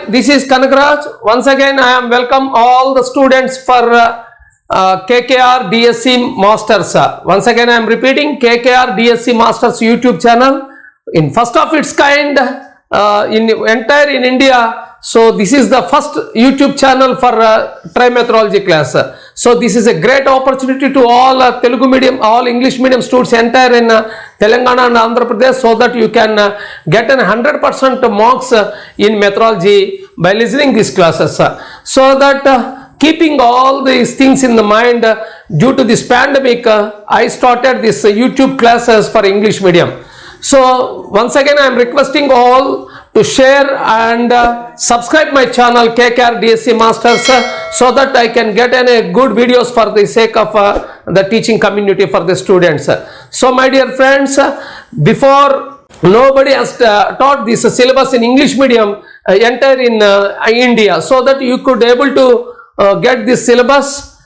this is Kanagraj. Once again, I am welcome all the students for KKR DSC Masters. Once again, I am repeating KKR DSC Masters YouTube channel. In first of its kind in India. So this is the first YouTube channel for trimethodology class. So this is a great opportunity to all Telugu medium, all English medium students entire in Telangana and Andhra Pradesh, so that you can get an 100% marks in methodology by listening these classes. So that keeping all these things in the mind, due to this pandemic, I started this YouTube classes for English medium. So once again, I am requesting all to share and subscribe my channel KKR DSC Masters, so that I can get any good videos for the sake of the teaching community for the students. So my dear friends, before nobody has taught this syllabus in English medium entire in India, so that you could able to get this syllabus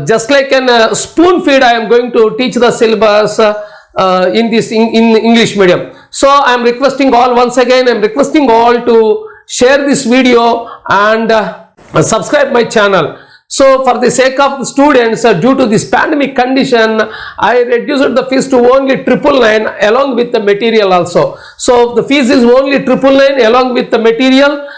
just like a spoon feed. I am going to teach the syllabus in English medium. So I am requesting all, once again I am requesting all to share this video and subscribe my channel. So for the sake of the students, due to this pandemic condition, I reduced the fees to only 999 along with the material also. So the fees is only 999 along with the material.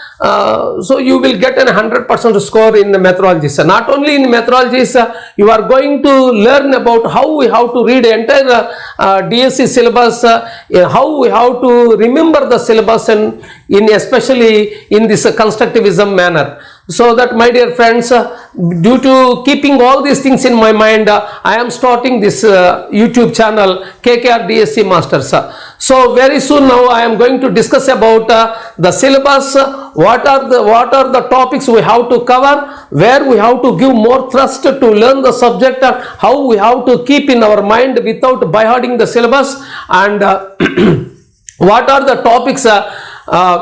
So you will get a 100% score in the methodologies. Not only in methodologies, you are going to learn about how we have to read entire DSC syllabus, how we have to remember the syllabus, and especially in this constructivism manner. So that my dear friends, due to keeping all these things in my mind, I am starting this YouTube channel KKR DSC Masters. So very soon now I am going to discuss about the syllabus, what are the topics we have to cover, where we have to give more thrust to learn the subject, how we have to keep in our mind without by-hearting the syllabus, and what are the topics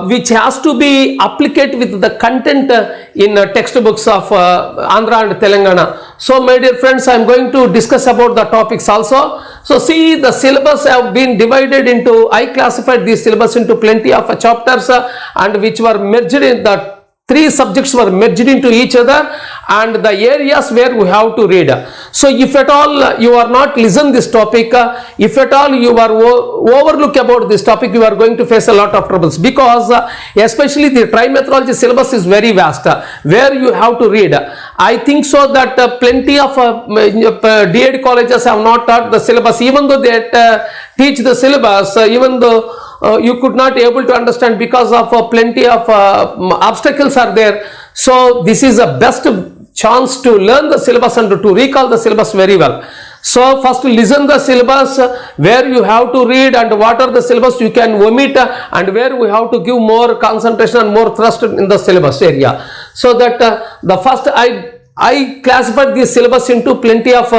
which has to be applied with the content in textbooks of Andhra and Telangana. So my dear friends, I am going to discuss about the topics also. So see, the syllabus have been divided into, I classified this syllabus into plenty of chapters and which were merged in the three subjects were merged into each other, and the areas where we have to read. So if at all you are not listen this topic, if at all you are overlook about this topic, you are going to face a lot of troubles, because especially the trimethodology syllabus is very vast, where you have to read. I think so that plenty of DED colleges have not taught the syllabus, even though they teach the syllabus, even though you could not able to understand because of plenty of obstacles are there. So this is the best chance to learn the syllabus and to recall the syllabus very well. So first listen the syllabus, where you have to read and what are the syllabus you can omit, and where we have to give more concentration and more thrust in the syllabus area. So that the first I classified this syllabus into plenty of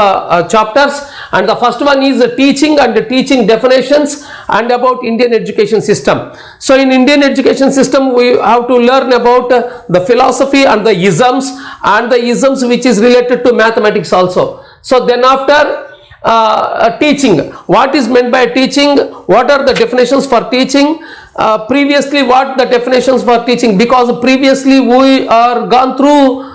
chapters, and the first one is teaching and teaching definitions and about Indian education system. So in Indian education system, we have to learn about the philosophy and the isms which is related to mathematics also. So then after teaching, what is meant by teaching, what are the definitions for teaching, previously what the definitions for teaching, because previously we are gone through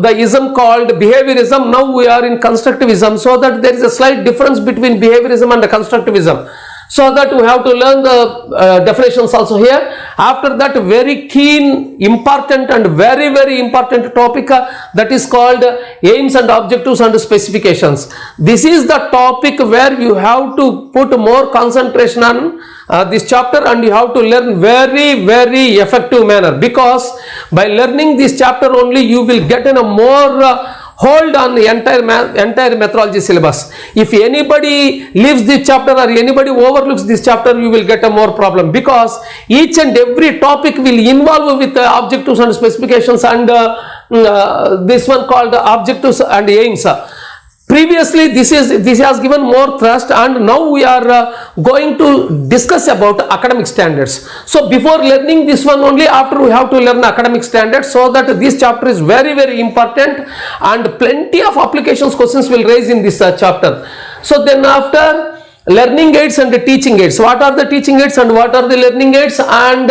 the ism called behaviorism. Now we are in constructivism, so that there is a slight difference between behaviorism and constructivism. So that we have to learn the definitions also here. After that, very keen, important and very important topic that is called aims and objectives and specifications. This is the topic where you have to put more concentration on this chapter, and you have to learn very effective manner, because by learning this chapter only you will get in a more hold on the entire methodology syllabus. If anybody leaves this chapter or anybody overlooks this chapter, you will get a more problem, because each and every topic will involve with objectives and specifications, and this one called objectives and aims. Previously this has given more thrust, and now we are going to discuss about academic standards. So before learning this one only, after we have to learn academic standards, so that this chapter is very important, and plenty of applications questions will raise in this chapter. So then after learning aids and teaching aids. What are the teaching aids and what are the learning aids? And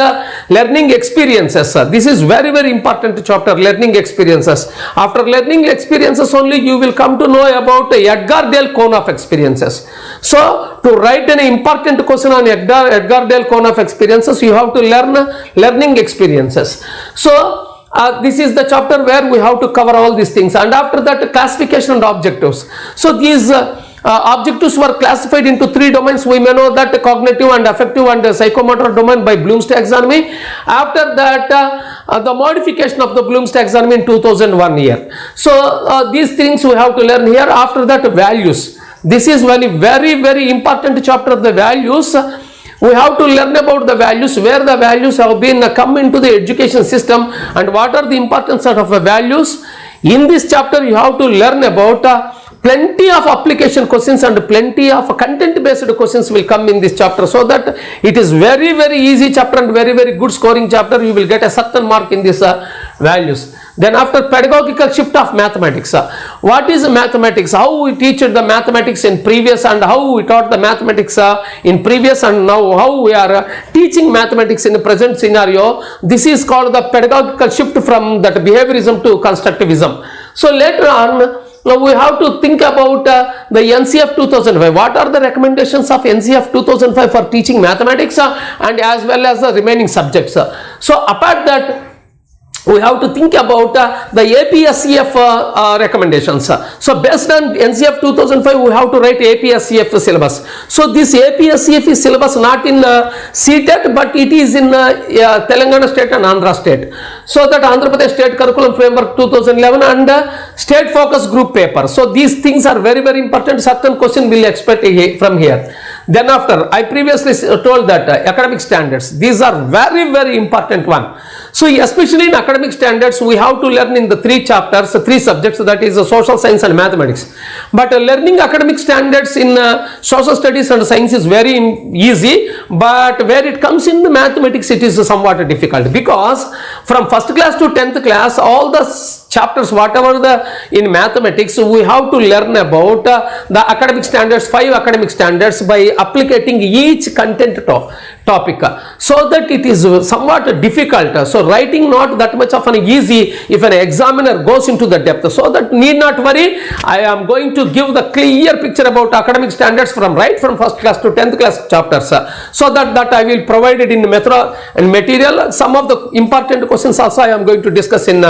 learning experiences. This is very, very important chapter, learning experiences. After learning experiences only you will come to know about Edgar Dale Cone of experiences. So to write an important question on Edgar Dale Cone of experiences, you have to learn learning experiences. So this is the chapter where we have to cover all these things, and after that classification and objectives. So these objectives were classified into three domains. We may know that cognitive and affective and psychomotor domain by Bloom's taxonomy. After that the modification of the Bloom's taxonomy in 2001 year. So these things we have to learn here. After that, values. This is very, very, very important chapter of the values. We have to learn about the values, where the values have been come into the education system and what are the importance of values. In this chapter you have to learn about plenty of application questions and plenty of content based questions will come in this chapter, so that it is very, very easy chapter and very, very good scoring chapter. You will get a certain mark in this values. Then after pedagogical shift of mathematics, what is mathematics, how we teach the mathematics in previous and how we taught the mathematics in previous, and now how we are teaching mathematics in the present scenario. This is called the pedagogical shift from that behaviorism to constructivism. So later on we have to think about the NCF 2005. What are the recommendations of NCF 2005 for teaching mathematics and as well as the remaining subjects. So apart that, we have to think about the APSCF recommendations. So based on NCF 2005 we have to write APSCF syllabus. So this APSCF is syllabus not in CTET but it is in Telangana state and Andhra state. So that Andhra Pradesh state curriculum framework 2011 and state focus group paper. So these things are very, very important. Certain question will expect from here. Then after, I previously told that academic standards, these are very, very important one. So especially in academic standards we have to learn in the three chapters, three subjects, that is social science and mathematics. But learning academic standards in social studies and science is very easy, but where it comes in the mathematics it is somewhat difficult, because from first class to 10th class all the chapters whatever in mathematics we have to learn about the academic standards, 5 academic standards, by applying each content topic, so that it is somewhat difficult. So writing not that much of an easy if an examiner goes into the depth. So that need not worry, I am going to give the clear picture about academic standards from first class to 10th class chapters, so that I will provide it in method and material. Some of the important questions also I am going to discuss in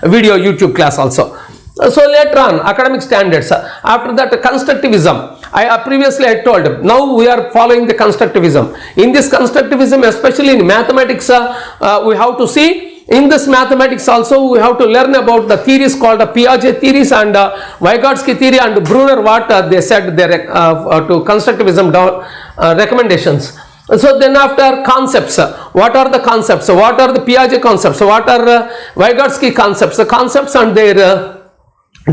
video YouTube class also. So later on academic standards, after that constructivism. Previously I told, now we are following the constructivism. In this constructivism, especially in mathematics, we have to see, in this mathematics also we have to learn about the theories called the Piaget theories and Vygotsky theory and Brunner, what they said their to constructivism recommendations. So then after concepts, what are the concepts, what are the Piaget concepts, what are Vygotsky concepts, the concepts and their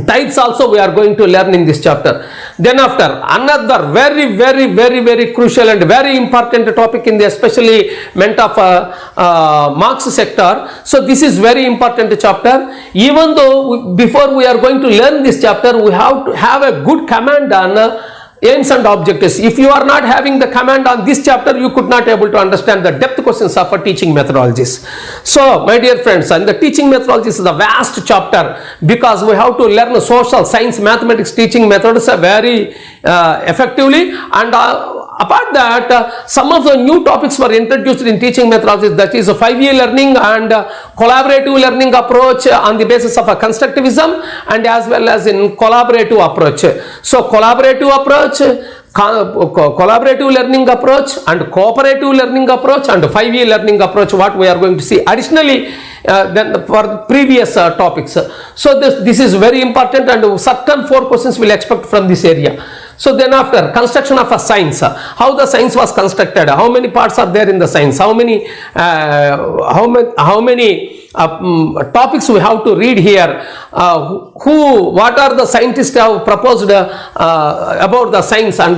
types also we are going to learn in this chapter. Then after, another very, very, very, very crucial and very important topic in the especially meant of Marx sector. So this is very important chapter. Even though before we are going to learn this chapter, we have to have a good command on aims and objectives. If you are not having the command on this chapter, you could not able to understand the depth questions of teaching methodologies. So my dear friends, and the teaching methodologies is a vast chapter, because we have to learn social science mathematics teaching methods very effectively, and apart that some of the new topics were introduced in teaching methodologies, that is a 5-year learning and collaborative learning approach on the basis of a constructivism, and as well as in collaborative approach. So collaborative approach, collaborative learning approach and cooperative learning approach and 5-year learning approach, what we are going to see additionally then for previous topics. So this is very important, and certain 4 questions will expect from this area. So then after, construction of a science, how the science was constructed, how many parts are there in the science, how many topics we have to read here, what are the scientists have proposed about the science, and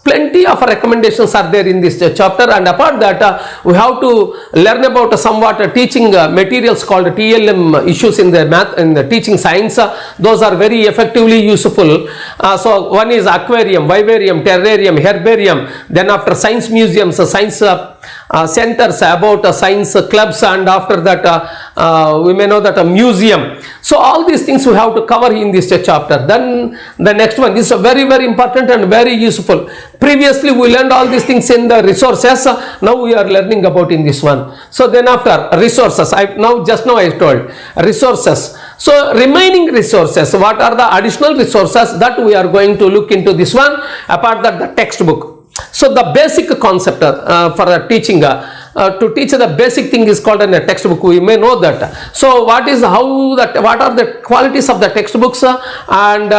plenty of recommendations are there in this chapter, and apart that we have to learn about somewhat teaching materials called TLM issues in the math, in the teaching science. Those are very effectively useful. So one is aquarium, vivarium, terrarium, herbarium. Then after science museums, science centers, about science clubs, and after that we may know that a museum. So all these things we have to cover in this chapter. Then the next one is very important and very useful. Previously we learned all these things in the resources. Now we are learning about in this one. So then after resources, just now I told resources. So remaining resources, what are the additional resources that we are going to look into this one? Apart that, the textbook. So the basic concept for the teaching, to teach the basic thing is called a textbook. We may know that. So what are the qualities of the textbooks, and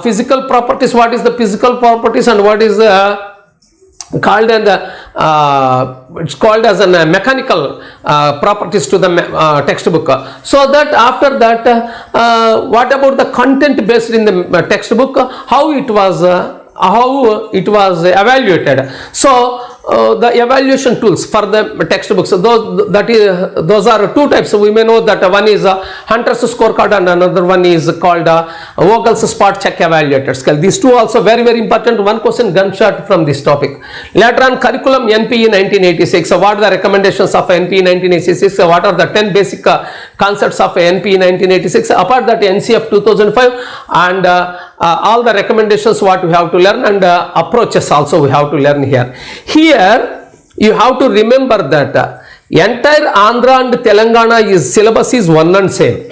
physical properties? What is the physical properties, and what is called it's called as a mechanical properties to the textbook. So that after that, what about the content based in the textbook? How it was evaluated. So the evaluation tools for the textbooks, those are two types. We may know that one is Hunter's scorecard and another one is called Vogel's spot check evaluator scale. These two also very important. One question gunshot from this topic. Later on, curriculum NPE 1986. What are the recommendations of NPE 1986? What are the 10 basic concepts of NPE 1986? Apart that, NCF 2005, and all the recommendations what we have to learn, and approaches also we have to learn here. Here you have to remember that entire Andhra and Telangana syllabus is one and same.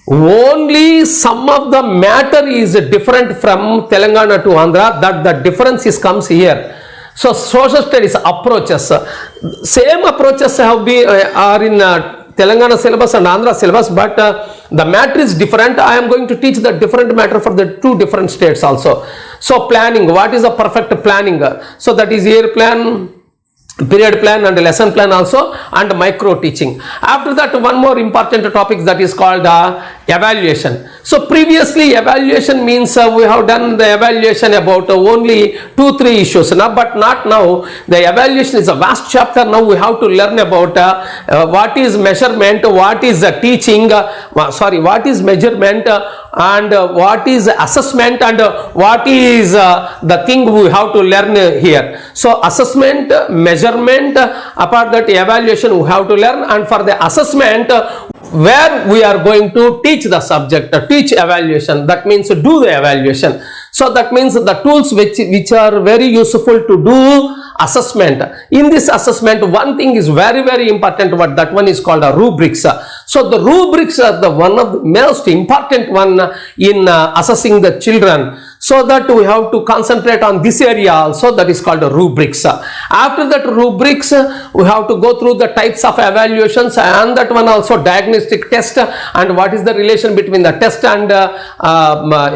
Only some of the matter is different from Telangana to Andhra. That the difference comes here. So social studies approaches, same approaches have been are in Telangana syllabus and Andhra syllabus, but the matter is different. I am going to teach the different matter for the two different states also. So planning, what is a perfect planning? So that is year plan, period plan, and lesson plan also, and micro teaching. After that, one more important topic that is called evaluation. So previously evaluation means we have done the evaluation about only 2-3 issues, but not now. The evaluation is a vast chapter. Now we have to learn about what is measurement, what is teaching, what is measurement, and what is assessment, and what is the thing we have to learn here. So assessment, measurement, apart that evaluation we have to learn, and for the assessment where we are going to teach the subject, teach evaluation, that means do the evaluation. So that means the tools which are very useful to do assessment. In this assessment, one thing is very important, what that one is called rubrics. So the rubrics are the one of the most important one in assessing the children. So that we have to concentrate on this area also, that is called rubrics. After that rubrics, we have to go through the types of evaluations, and that one also diagnostic test, and what is the relation between the test and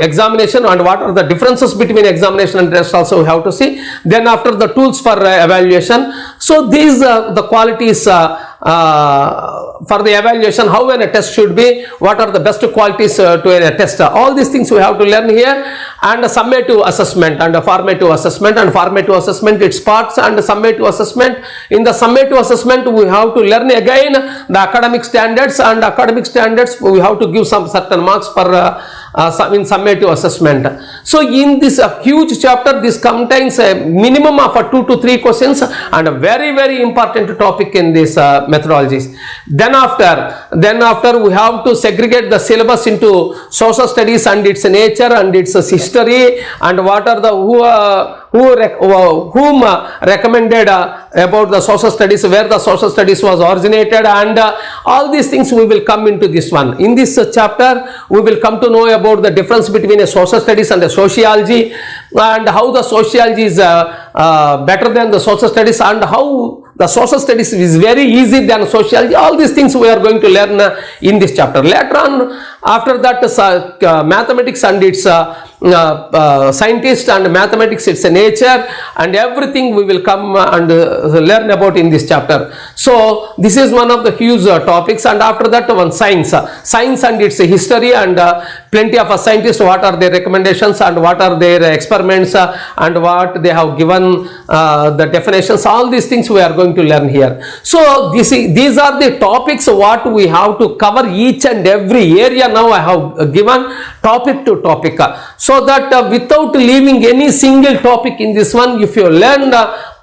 examination, and what are the differences between examination and test also we have to see. Then after the tools for evaluation. So these the qualities for the evaluation, how a test should be, what are the best qualities to a test. All these things we have to learn here. And summative assessment and formative assessment, and formative assessment its parts, and summative assessment. In the summative assessment we have to learn again the academic standards, and academic standards we have to give some certain marks for in summative assessment. So in this huge chapter, this contains a minimum of 2 to 3 questions, and a very important topic in this methodologies. Then after we have to segregate the syllabus into social studies and its nature and its history, and what are the whom recommended about the social studies, where the social studies was originated, and all these things we will come into this one. In this chapter we will come to know about the difference between a social studies and a sociology, and how the sociology is better than the social studies, and how the social studies is very easy than sociology. All these things we are going to learn in this chapter. Later on After that, mathematics and its scientist and mathematics, its nature and everything we will come and learn about in this chapter. So this is one of the huge topics. And after that, one science and its history, and plenty of scientists, what are their recommendations and what are their experiments and what they have given the definitions. All these things we are going to learn here. So these are the topics what we have to cover each and every area. Now I have given topic to topic, so that without leaving any single topic in this one, if you learn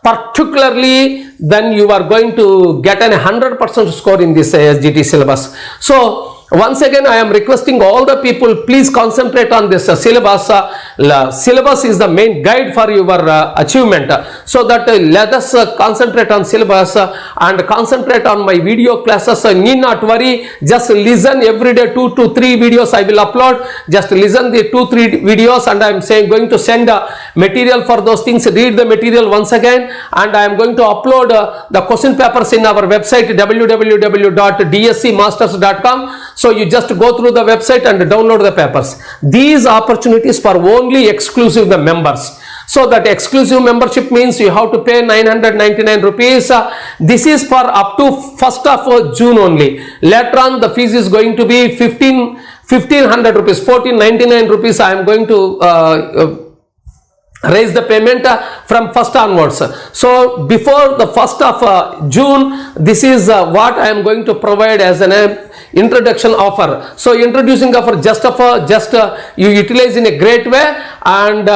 particularly, then you are going to get an 100% score in this SGT syllabus. So once again, I am requesting all the people, please concentrate on this syllabus. Syllabus is the main guide for your achievement. So that let us concentrate on syllabus and concentrate on my video classes. Need not worry, just listen every day. 2 to 3 videos I will upload. Just listen the 2-3 videos, and I am going to send material for those things. Read the material once again, and I am going to upload the question papers in our website www.dscmasters.com. So you just go through the website and download the papers. These opportunities for only exclusive the members. So that exclusive membership means you have to pay 999 rupees. This is for up to 1st of June only. Later on, the fees is going to be 1500 rupees, 1499 rupees. I am going to raise the payment from 1st onwards. So before the 1st of June, this is what I am going to provide as an introduction offer. So introducing offer, just you utilize in a great way and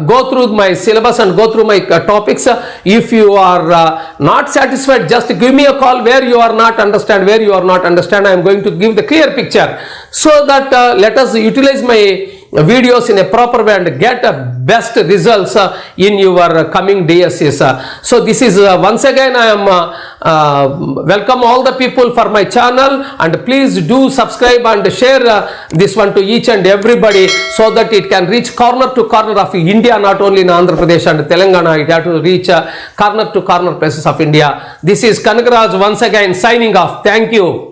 go through my syllabus and go through my topics. If you are not satisfied, just give me a call where you are not understand. I am going to give the clear picture, so that let us utilize my videos in a proper way and get best results in your coming DSCs. So this is once again, I am welcome all the people for my channel, and please do subscribe and share this one to each and everybody, so that it can reach corner to corner of India, not only in Andhra Pradesh and Telangana. It have to reach corner to corner places of India. This is Kanagaraj once again signing off. Thank you.